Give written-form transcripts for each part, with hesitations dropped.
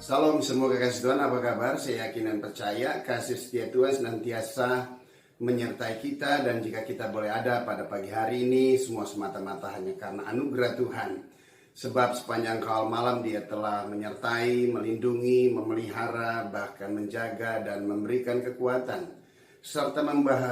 Salam semua kekasih Tuhan, apa kabar? Saya yakin dan percaya kasih setia Tuhan senantiasa menyertai kita. Dan jika kita boleh ada pada pagi hari ini, semua semata-mata hanya karena anugerah Tuhan. Sebab sepanjang kawal malam Dia telah menyertai, melindungi, memelihara, bahkan menjaga dan memberikan kekuatan, serta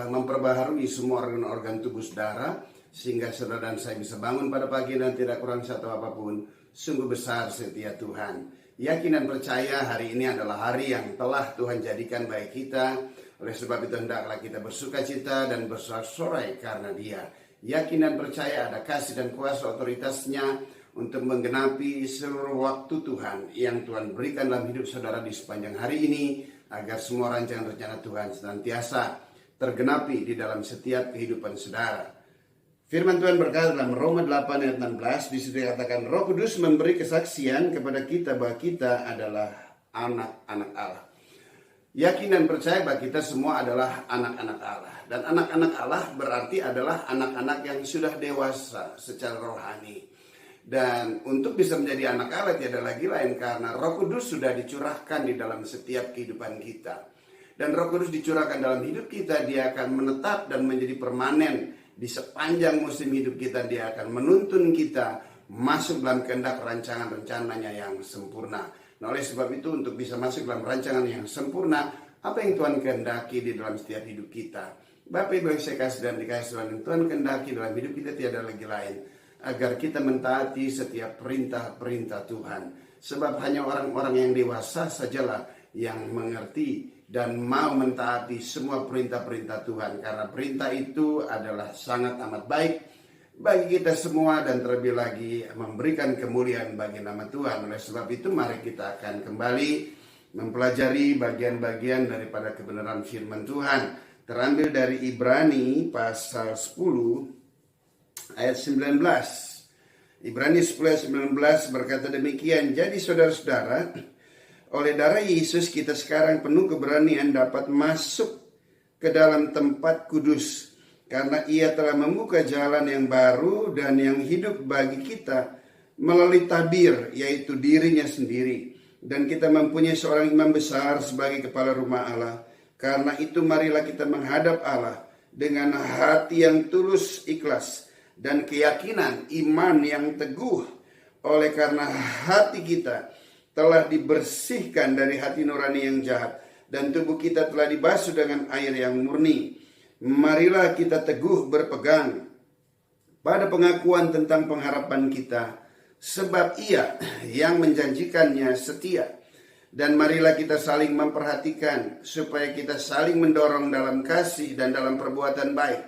memperbaharui semua organ-organ tubuh saudara, sehingga saudara dan saya bisa bangun pada pagi dan tidak kurang satu apapun. Sungguh besar setia Tuhan. Yakin dan percaya hari ini adalah hari yang telah Tuhan jadikan bagi kita. Oleh sebab itu hendaklah kita bersuka cita dan bersorak-sorai karena Dia. Yakin dan percaya ada kasih dan kuasa otoritasnya untuk menggenapi seluruh waktu Tuhan yang Tuhan berikan dalam hidup saudara di sepanjang hari ini, agar semua rancangan rencana Tuhan senantiasa tergenapi di dalam setiap kehidupan saudara. Firman Tuhan berkata dalam Roma 8 ayat 16, di situ dikatakan Roh Kudus memberi kesaksian kepada kita bahwa kita adalah anak-anak Allah. Yakin dan percaya bahwa kita semua adalah anak-anak Allah. Dan anak-anak Allah berarti adalah anak-anak yang sudah dewasa secara rohani. Dan untuk bisa menjadi anak Allah tiada lagi lain karena Roh Kudus sudah dicurahkan di dalam setiap kehidupan kita. Dan Roh Kudus dicurahkan dalam hidup kita, Dia akan menetap dan menjadi permanen. Di sepanjang musim hidup kita, Dia akan menuntun kita masuk dalam kehendak rancangan rencananya yang sempurna. Nah, oleh sebab itu untuk bisa masuk dalam rancangan yang sempurna, apa yang Tuhan kehendaki di dalam setiap hidup kita, Bapak Ibu yang saya kasih dan dikasih Tuhan, yang Tuhan kehendaki dalam hidup kita tiada lagi lain, agar kita mentaati setiap perintah-perintah Tuhan. Sebab hanya orang-orang yang dewasa sajalah yang mengerti dan mau mentaati semua perintah-perintah Tuhan. Karena perintah itu adalah sangat amat baik bagi kita semua dan terlebih lagi memberikan kemuliaan bagi nama Tuhan. Oleh sebab itu mari kita akan kembali mempelajari bagian-bagian daripada kebenaran firman Tuhan. Terambil dari Ibrani pasal 10 ayat 19. Ibrani 10 ayat 19 berkata demikian, jadi saudara-saudara, oleh darah Yesus kita sekarang penuh keberanian dapat masuk ke dalam tempat kudus. Karena Ia telah membuka jalan yang baru dan yang hidup bagi kita melalui tabir, yaitu dirinya sendiri. Dan kita mempunyai seorang imam besar sebagai kepala rumah Allah. Karena itu marilah kita menghadap Allah dengan hati yang tulus ikhlas dan keyakinan iman yang teguh. Oleh karena hati kita telah dibersihkan dari hati nurani yang jahat dan tubuh kita telah dibasuh dengan air yang murni. Marilah kita teguh berpegang pada pengakuan tentang pengharapan kita, sebab Ia yang menjanjikannya setia. Dan marilah kita saling memperhatikan supaya kita saling mendorong dalam kasih dan dalam perbuatan baik.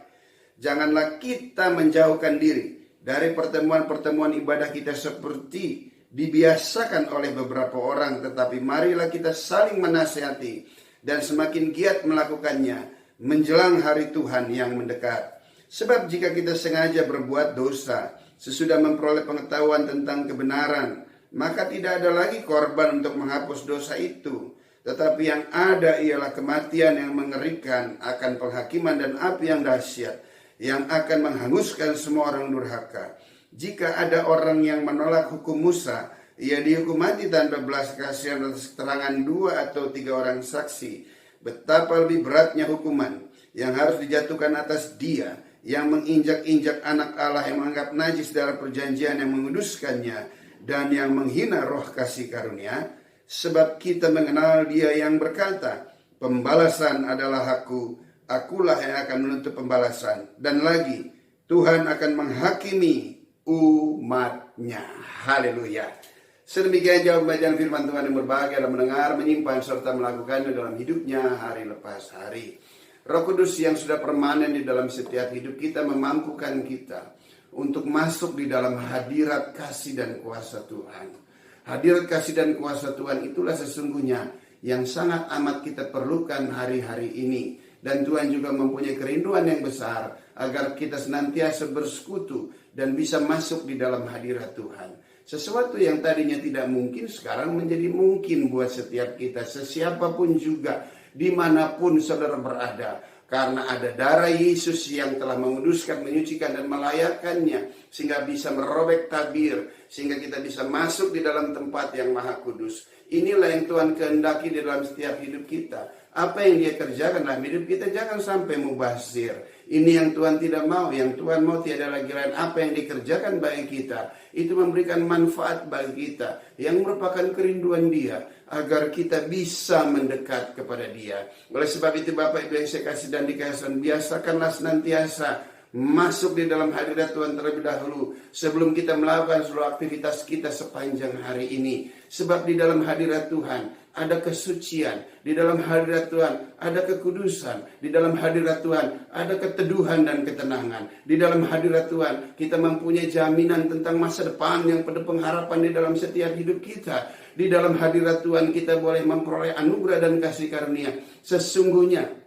Janganlah kita menjauhkan diri dari pertemuan-pertemuan ibadah kita seperti dibiasakan oleh beberapa orang, tetapi marilah kita saling menasihati dan semakin giat melakukannya menjelang hari Tuhan yang mendekat. Sebab jika kita sengaja berbuat dosa sesudah memperoleh pengetahuan tentang kebenaran, maka tidak ada lagi korban untuk menghapus dosa itu, tetapi yang ada ialah kematian yang mengerikan akan penghakiman dan api yang dahsyat yang akan menghanguskan semua orang durhaka. Jika ada orang yang menolak hukum Musa, ia dihukum mati tanpa belas kasihan atas keterangan 2 atau 3 orang saksi. Betapa lebih beratnya hukuman yang harus dijatuhkan atas dia yang menginjak-injak anak Allah, yang menganggap najis dalam perjanjian, yang menguduskannya, dan yang menghina roh kasih karunia. Sebab kita mengenal Dia yang berkata, pembalasan adalah hakku, akulah yang akan menuntut pembalasan. Dan lagi, Tuhan akan menghakimi umatnya. Haleluya. Sedemikian jauh bacaan firman Tuhan yang berbahagia dalam mendengar, menyimpan, serta melakukannya dalam hidupnya hari lepas hari. Roh Kudus yang sudah permanen di dalam setiap hidup kita memampukan kita untuk masuk di dalam hadirat kasih dan kuasa Tuhan. Hadirat kasih dan kuasa Tuhan itulah sesungguhnya yang sangat amat kita perlukan hari-hari ini. Dan Tuhan juga mempunyai kerinduan yang besar agar kita senantiasa bersekutu dan bisa masuk di dalam hadirat Tuhan. Sesuatu yang tadinya tidak mungkin sekarang menjadi mungkin buat setiap kita, sesiapapun juga, dimanapun saudara berada. Karena ada darah Yesus yang telah menguduskan, menyucikan, dan melayakkannya, sehingga bisa merobek tabir, sehingga kita bisa masuk di dalam tempat yang maha kudus. Inilah yang Tuhan kehendaki di dalam setiap hidup kita. Apa yang dia kerjakan dalam hidup kita, jangan sampai mubazir. Ini yang Tuhan tidak mau. Yang Tuhan mau tiada lagi lain, apa yang dikerjakan bagi kita, itu memberikan manfaat bagi kita, yang merupakan kerinduan dia, agar kita bisa mendekat kepada dia. Oleh sebab itu Bapak Ibu yang saya kasih dan dikasihi, biasakanlah senantiasa masuk di dalam hadirat Tuhan terlebih dahulu sebelum kita melakukan seluruh aktivitas kita sepanjang hari ini. Sebab di dalam hadirat Tuhan ada kesucian, di dalam hadirat Tuhan ada kekudusan, di dalam hadirat Tuhan ada keteduhan dan ketenangan. Di dalam hadirat Tuhan kita mempunyai jaminan tentang masa depan yang penuh pengharapan di dalam setiap hidup kita. Di dalam hadirat Tuhan kita boleh memperoleh anugerah dan kasih karunia. Sesungguhnya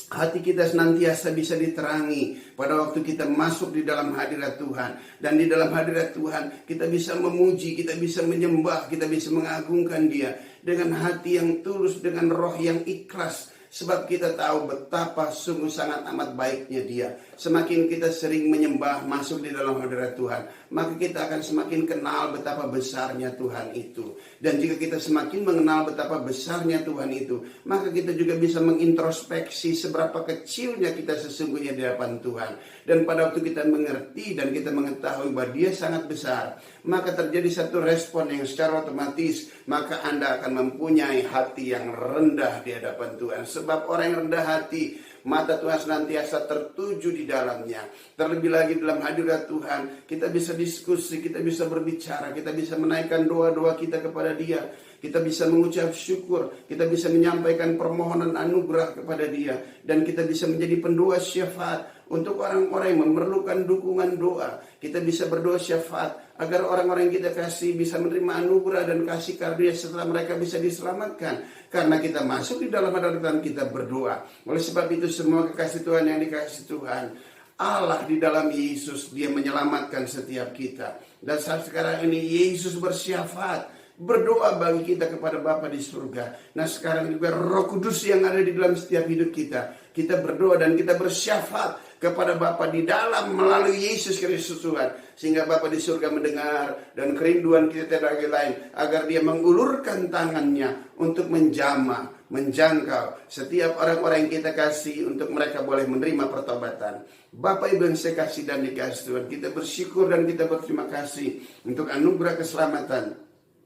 hati kita senantiasa bisa diterangi pada waktu kita masuk di dalam hadirat Tuhan. Dan di dalam hadirat Tuhan kita bisa memuji, kita bisa menyembah, kita bisa mengagungkan dia dengan hati yang tulus, dengan roh yang ikhlas. Sebab kita tahu betapa sungguh sangat amat baiknya dia. Semakin kita sering menyembah, masuk di dalam hadirat Tuhan, maka kita akan semakin kenal betapa besarnya Tuhan itu. Dan jika kita semakin mengenal betapa besarnya Tuhan itu, maka kita juga bisa mengintrospeksi seberapa kecilnya kita sesungguhnya di hadapan Tuhan. Dan pada waktu kita mengerti dan kita mengetahui bahwa dia sangat besar, maka terjadi satu respon yang secara otomatis, maka Anda akan mempunyai hati yang rendah di hadapan Tuhan. Sebab orang yang rendah hati, mata Tuhan senantiasa tertuju di dalamnya. Terlebih lagi dalam hadirat Tuhan, kita bisa diskusi, kita bisa berbicara, kita bisa menaikkan doa-doa kita kepada dia. Kita bisa mengucap syukur, kita bisa menyampaikan permohonan anugerah kepada dia. Dan kita bisa menjadi pendoa syafaat untuk orang-orang yang memerlukan dukungan doa. Kita bisa berdoa syafaat agar orang-orang yang kita kasih bisa menerima anugerah dan kasih karunia setelah mereka bisa diselamatkan. Karena kita masuk di dalam hadirat Tuhan, kita berdoa. Oleh sebab itu semua kekasih Tuhan yang dikasih Tuhan, Allah di dalam Yesus, dia menyelamatkan setiap kita. Dan saat sekarang ini Yesus bersyafaat, berdoa bagi kita kepada Bapa di surga. Nah sekarang juga Roh Kudus yang ada di dalam setiap hidup kita, kita berdoa dan kita bersyafaat kepada Bapa di dalam melalui Yesus Kristus Tuhan, sehingga Bapa di surga mendengar dan kerinduan kita tidak lagi lain, agar dia mengulurkan tangannya untuk menjangkau setiap orang-orang yang kita kasih, untuk mereka boleh menerima pertobatan. Bapak Ibu yang saya kasih dan dikasih Tuhan, kita bersyukur dan kita berterima kasih untuk anugerah keselamatan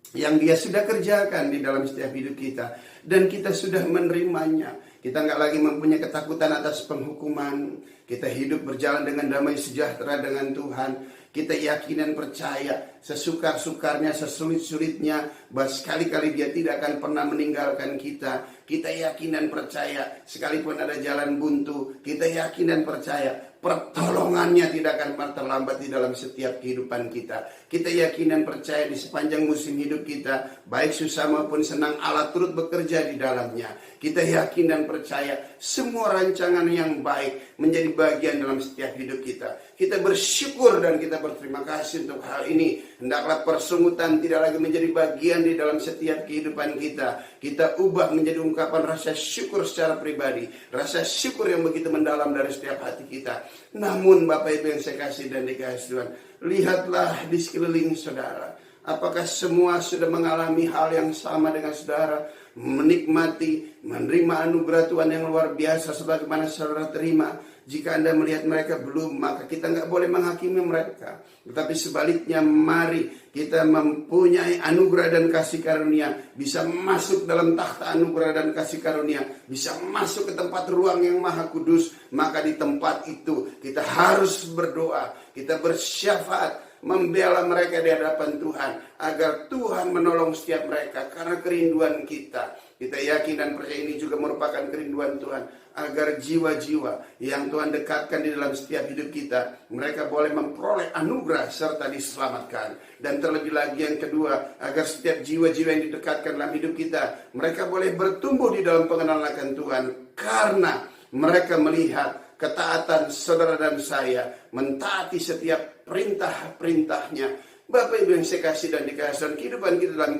yang dia sudah kerjakan di dalam setiap hidup kita, dan kita sudah menerimanya. Kita nggak lagi mempunyai ketakutan atas penghukuman. Kita hidup berjalan dengan damai sejahtera dengan Tuhan. Kita yakin dan percaya sesukar-sukarnya, sesulit-sulitnya, bahwa sekali-kali dia tidak akan pernah meninggalkan kita. Kita yakin dan percaya sekalipun ada jalan buntu, kita yakin dan percaya pertolongannya tidak akan pernah terlambat di dalam setiap kehidupan kita. Kita yakin dan percaya di sepanjang musim hidup kita, baik susah maupun senang, Allah turut bekerja di dalamnya. Kita yakin dan percaya semua rancangan yang baik menjadi bagian dalam setiap hidup kita. Kita bersyukur dan kita berterima kasih untuk hal ini. Hendaklah persungutan tidak lagi menjadi bagian di dalam setiap kehidupan kita. Kita ubah menjadi ungkapan rasa syukur secara pribadi, rasa syukur yang begitu mendalam dari setiap hati kita. Namun Bapak Ibu yang saya kasih dan dikasih Tuhan, lihatlah di sekeliling saudara. Apakah semua sudah mengalami hal yang sama dengan saudara? Menikmati, menerima anugerah Tuhan yang luar biasa sebagaimana saudara terima. Jika Anda melihat mereka belum, maka kita nggak boleh menghakimi mereka. Tetapi sebaliknya, mari kita mempunyai anugerah dan kasih karunia, bisa masuk dalam takhta anugerah dan kasih karunia, bisa masuk ke tempat ruang yang maha kudus. Maka di tempat itu kita harus berdoa, kita bersyafaat, membela mereka di hadapan Tuhan, agar Tuhan menolong setiap mereka karena kerinduan kita. Kita yakin dan percaya ini juga merupakan kerinduan Tuhan, agar jiwa-jiwa yang Tuhan dekatkan di dalam setiap hidup kita, mereka boleh memperoleh anugerah serta diselamatkan. Dan terlebih lagi yang kedua, agar setiap jiwa-jiwa yang didekatkan dalam hidup kita, mereka boleh bertumbuh di dalam pengenalan akan Tuhan, karena mereka melihat ketaatan saudara dan saya, mentaati setiap perintah-perintahnya. Bapak Ibu yang saya kasih dan dikasih, kehidupan kita dalam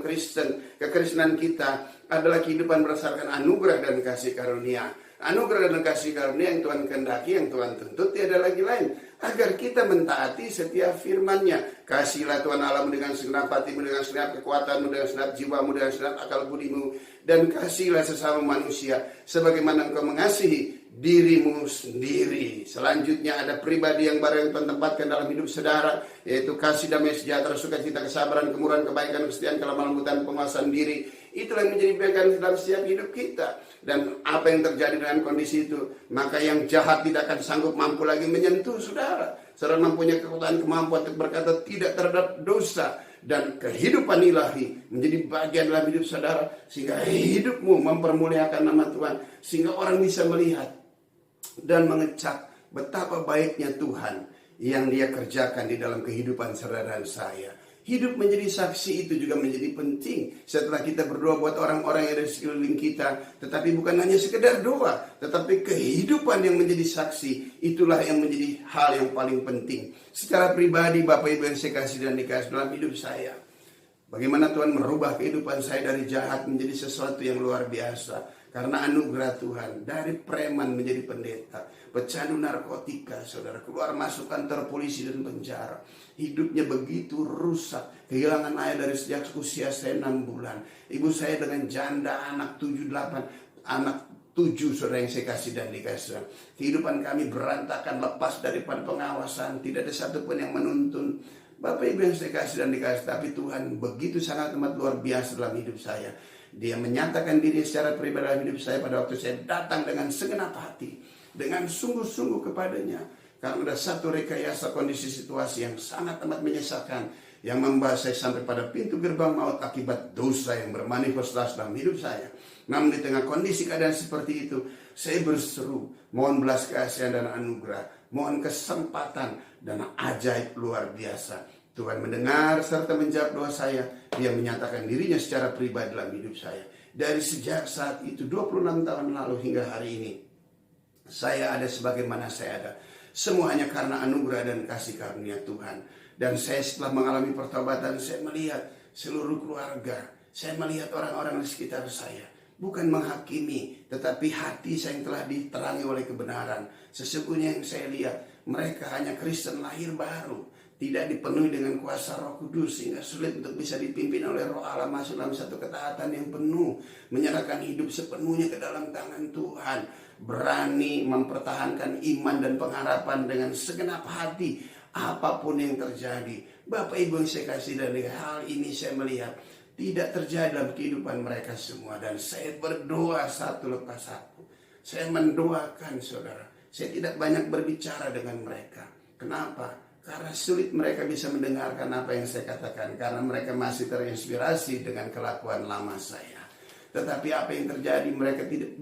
kekristenan kita adalah kehidupan berdasarkan anugerah dan kasih karunia. Anugerah dan kasih karunia yang Tuhan kehendaki, yang Tuhan tuntut tiada lagi lain, agar kita mentaati setiap firman-Nya. Kasihlah Tuhan Allahmu dengan segenap hatimu, dengan segenap kekuatanmu, dengan segenap jiwamu, dengan segenap akal budimu, dan kasihlah sesama manusia sebagaimana engkau mengasihi dirimu sendiri. Selanjutnya ada pribadi yang baru yang Tuhan tempatkan dalam hidup saudara, yaitu kasih, damai, sejahtera, sukacita, kesabaran, kemurahan, kebaikan, kesetiaan, kelemah lembutan, penguasaan diri. Itulah yang menjadi pegangan dalam setiap hidup kita. Dan apa yang terjadi dengan kondisi itu, maka yang jahat tidak akan sanggup mampu lagi menyentuh saudara. Saudara mempunyai kekuatan, kemampuan untuk berkata tidak terhadap dosa, dan kehidupan ilahi menjadi bagian dalam hidup saudara, sehingga hidupmu mempermuliakan nama Tuhan, sehingga orang bisa melihat dan mengecap betapa baiknya Tuhan yang Dia kerjakan di dalam kehidupan saudara dan saya. Hidup menjadi saksi itu juga menjadi penting setelah kita berdoa buat orang-orang yang ada di sekeliling kita. Tetapi bukan hanya sekedar doa, tetapi kehidupan yang menjadi saksi, itulah yang menjadi hal yang paling penting. Secara pribadi, Bapak Ibu yang saya kasih dan dikasih dalam hidup saya, bagaimana Tuhan merubah kehidupan saya dari jahat menjadi sesuatu yang luar biasa. Karena anugerah Tuhan, dari preman menjadi pendeta, pecandu narkotika, saudara, keluar masuk kantor polisi dan penjara. Hidupnya begitu rusak, kehilangan ayah dari sejak usia saya 6 bulan. Ibu saya dengan janda, anak 7 saudara yang saya kasih dan dikasih. Kehidupan kami berantakan, lepas daripada pengawasan, tidak ada satupun yang menuntun. Bapak Ibu yang saya kasih dan dikasih, tapi Tuhan begitu sangat amat luar biasa dalam hidup saya. Dia menyatakan diri secara pribadi dalam hidup saya pada waktu saya datang dengan segenap hati, dengan sungguh-sungguh kepadanya. Karena ada satu rekayasa kondisi situasi yang sangat amat menyesalkan, yang membawa saya sampai pada pintu gerbang maut akibat dosa yang bermanifestasi dalam hidup saya. Namun di tengah kondisi keadaan seperti itu, saya berseru, mohon belas kasihan dan anugerah, mohon kesempatan dan ajaib luar biasa. Tuhan mendengar serta menjawab doa saya. Dia menyatakan dirinya secara pribadi dalam hidup saya. Dari sejak saat itu 26 tahun lalu hingga hari ini, saya ada sebagaimana saya ada. Semuanya karena anugerah dan kasih karunia Tuhan. Dan saya setelah mengalami pertobatan, saya melihat seluruh keluarga, saya melihat orang-orang di sekitar saya. Bukan menghakimi, tetapi hati saya yang telah diterangi oleh kebenaran. Sesungguhnya yang saya lihat, mereka hanya Kristen lahir baru, tidak dipenuhi dengan kuasa Roh Kudus, sehingga sulit untuk bisa dipimpin oleh Roh Allah masuk dalam satu ketaatan yang penuh, menyerahkan hidup sepenuhnya ke dalam tangan Tuhan, berani mempertahankan iman dan pengharapan dengan segenap hati apapun yang terjadi. Bapak Ibu yang saya kasih, dan dengan hal ini saya melihat tidak terjadi dalam kehidupan mereka semua, dan saya berdoa satu lepas satu. Saya mendoakan saudara. Saya tidak banyak berbicara dengan mereka. Kenapa? Karena sulit mereka bisa mendengarkan apa yang saya katakan, karena mereka masih terinspirasi dengan kelakuan lama saya. Tetapi apa yang terjadi,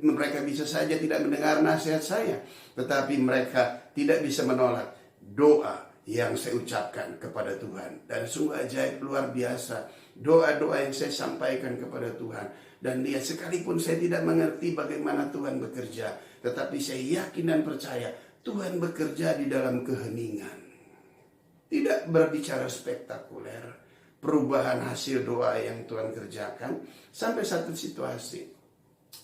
mereka bisa saja tidak mendengar nasihat saya, tetapi mereka tidak bisa menolak doa yang saya ucapkan kepada Tuhan. Dan sungguh ajaib luar biasa doa-doa yang saya sampaikan kepada Tuhan. Dan dia, sekalipun saya tidak mengerti bagaimana Tuhan bekerja, tetapi saya yakin dan percaya Tuhan bekerja di dalam keheningan. Tidak berbicara spektakuler, perubahan hasil doa yang Tuhan kerjakan. Sampai satu situasi,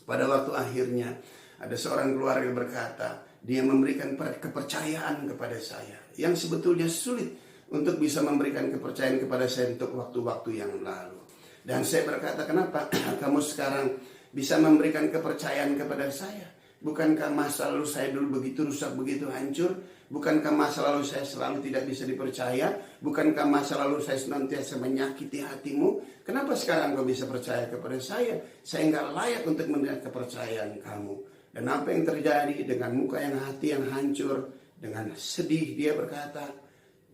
pada waktu akhirnya ada seorang keluarga berkata, dia memberikan kepercayaan kepada saya, yang sebetulnya sulit untuk bisa memberikan kepercayaan kepada saya untuk waktu-waktu yang lalu. Dan saya berkata, kenapa kamu sekarang bisa memberikan kepercayaan kepada saya? Bukankah masa lalu saya dulu begitu rusak, begitu hancur? Bukankah masa lalu saya selalu tidak bisa dipercaya? Bukankah masa lalu saya senantiasa menyakiti hatimu? Kenapa sekarang kau bisa percaya kepada saya? Saya nggak layak untuk melihat kepercayaan kamu. Dan apa yang terjadi dengan muka yang hati yang hancur, dengan sedih, dia berkata,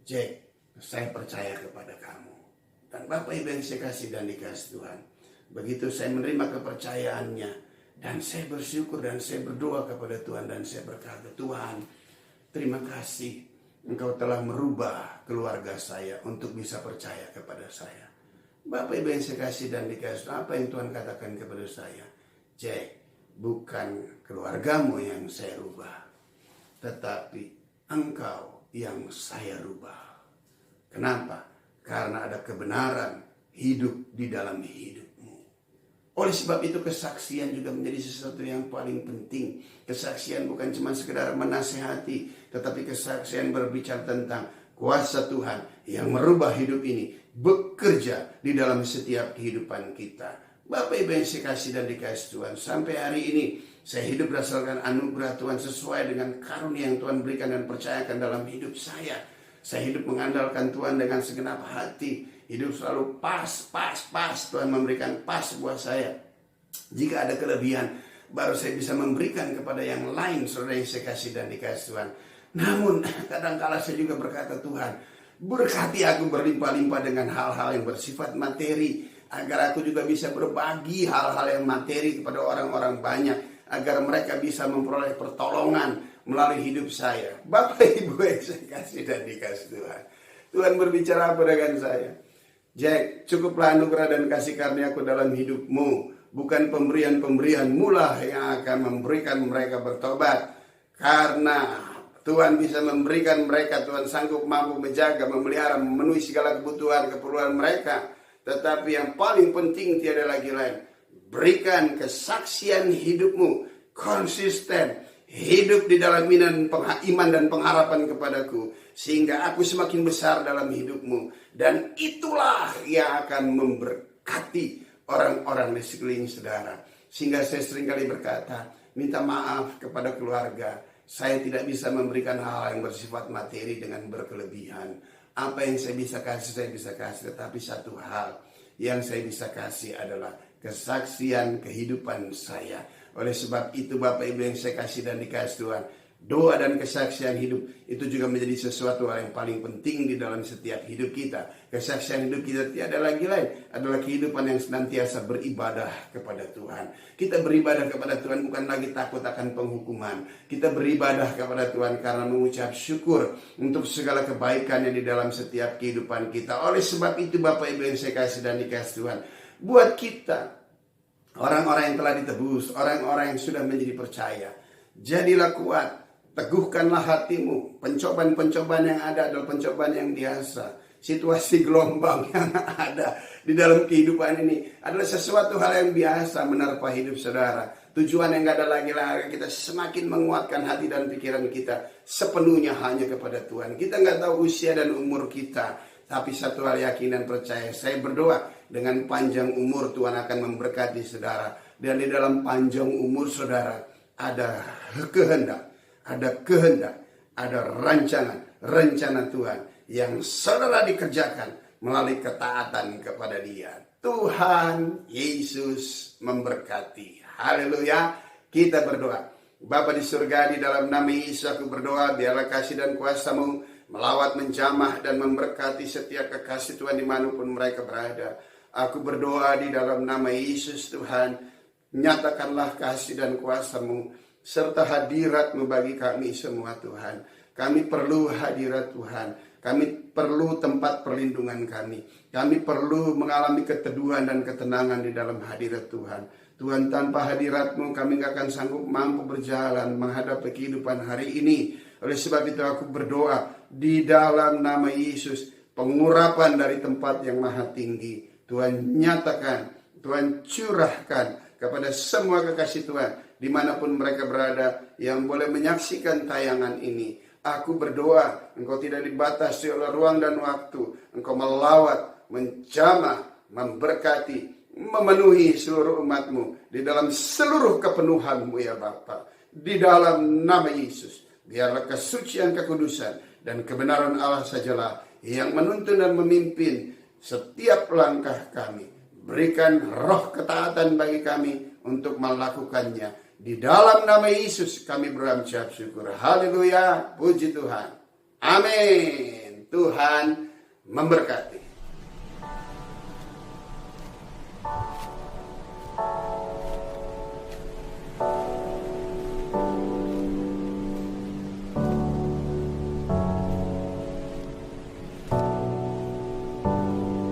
Jack, saya percaya kepada kamu. Dan Bapak Ibu yang saya kasih dan dikasih Tuhan, begitu saya menerima kepercayaannya, dan saya bersyukur dan saya berdoa kepada Tuhan, dan saya berkata, Tuhan, terima kasih Engkau telah merubah keluarga saya untuk bisa percaya kepada saya. Bapak Ibu yang saya kasih dan dikasih, apa yang Tuhan katakan kepada saya? Jack, bukan keluargamu yang saya rubah, tetapi engkau yang saya rubah. Kenapa? Karena ada kebenaran hidup di dalam hidupmu. Oleh sebab itu kesaksian juga menjadi sesuatu yang paling penting. Kesaksian bukan cuma sekedar menasehati, tetapi kesaksian berbicara tentang kuasa Tuhan yang merubah hidup ini, bekerja di dalam setiap kehidupan kita. Bapak Ibu yang saya kasih dan dikasih Tuhan, sampai hari ini saya hidup berdasarkan anugerah Tuhan sesuai dengan karunia yang Tuhan berikan dan percayakan dalam hidup saya. Saya hidup mengandalkan Tuhan dengan segenap hati. Hidup selalu pas. Tuhan memberikan pas buat saya. Jika ada kelebihan, baru saya bisa memberikan kepada yang lain, saudara yang saya kasih dan dikasih Tuhan. Namun kadang-kala saya juga berkata, Tuhan, berkati aku berlimpah-limpah dengan hal-hal yang bersifat materi, agar aku juga bisa berbagi hal-hal yang materi kepada orang-orang banyak, agar mereka bisa memperoleh pertolongan melalui hidup saya. Bapak Ibu yang saya kasih dan dikasih Tuhan, Tuhan berbicara apa dengan saya? Jack, cukuplah anugerah dan kasih karunia-Ku dalam hidupmu. Bukan pemberian-pemberianmu lah yang akan memberikan mereka bertobat. Karena Tuhan bisa memberikan mereka, Tuhan sanggup mampu menjaga, memelihara, memenuhi segala kebutuhan, keperluan mereka. Tetapi yang paling penting tiada lagi lain. Berikan kesaksian hidupmu, konsisten, hidup di dalam iman dan pengharapan kepadaku, sehingga aku semakin besar dalam hidupmu. Dan itulah yang akan memberkati orang-orang di sekeliling saudara. Sehingga saya seringkali berkata, minta maaf kepada keluarga, saya tidak bisa memberikan hal yang bersifat materi dengan berkelebihan. Apa yang saya bisa kasih. Tetapi satu hal yang saya bisa kasih adalah kesaksian kehidupan saya. Oleh sebab itu Bapak Ibu yang saya kasih dan dikasih Tuhan, doa dan kesaksian hidup itu juga menjadi sesuatu yang paling penting di dalam setiap hidup kita. Kesaksian hidup kita tiada lagi lain adalah kehidupan yang senantiasa beribadah kepada Tuhan. Kita beribadah kepada Tuhan bukan lagi takut akan penghukuman. Kita beribadah kepada Tuhan karena mengucap syukur untuk segala kebaikan yang di dalam setiap kehidupan kita. Oleh sebab itu Bapak Ibu yang saya kasih dan dikasih Tuhan, buat kita, orang-orang yang telah ditebus, orang-orang yang sudah menjadi percaya, jadilah kuat, teguhkanlah hatimu. Pencobaan-pencobaan yang ada adalah pencobaan yang biasa. Situasi gelombang yang ada di dalam kehidupan ini adalah sesuatu hal yang biasa menerpa hidup saudara. Tujuan yang gak ada lagi agar kita semakin menguatkan hati dan pikiran kita sepenuhnya hanya kepada Tuhan. Kita gak tahu usia dan umur kita, tapi satu hal yakin dan percaya, saya berdoa dengan panjang umur Tuhan akan memberkati saudara. Dan di dalam panjang umur saudara ada kehendak, ada rencana Tuhan yang saudara dikerjakan melalui ketaatan kepada Dia. Tuhan Yesus memberkati. Haleluya. Kita berdoa. Bapa di surga, di dalam nama Yesus aku berdoa, biarlah kasih dan kuasa-Mu melawat, menjamah dan memberkati setiap kekasih Tuhan dimanapun mereka berada. Aku berdoa di dalam nama Yesus Tuhan, nyatakanlah kasih dan kuasa-Mu serta hadirat-Mu bagi kami semua Tuhan. Kami perlu hadirat Tuhan. Kami perlu tempat perlindungan kami. Kami perlu mengalami keteduhan dan ketenangan di dalam hadirat Tuhan. Tuhan, tanpa hadirat-Mu kami gak akan sanggup mampu berjalan menghadapi kehidupan hari ini. Oleh sebab itu aku berdoa di dalam nama Yesus, pengurapan dari tempat yang maha tinggi. Tuhan nyatakan, Tuhan curahkan kepada semua kekasih Tuhan dimanapun mereka berada yang boleh menyaksikan tayangan ini. Aku berdoa Engkau tidak dibatasi oleh ruang dan waktu. Engkau melawat, menjamah, memberkati, memenuhi seluruh umat-Mu di dalam seluruh kepenuhan-Mu ya Bapa. Di dalam nama Yesus, biarlah kesucian, kekudusan dan kebenaran Allah sajalah yang menuntun dan memimpin setiap langkah kami. Berikan roh ketaatan bagi kami untuk melakukannya. Di dalam nama Yesus kami berucap syukur. Haleluya, puji Tuhan. Amin. Tuhan memberkati.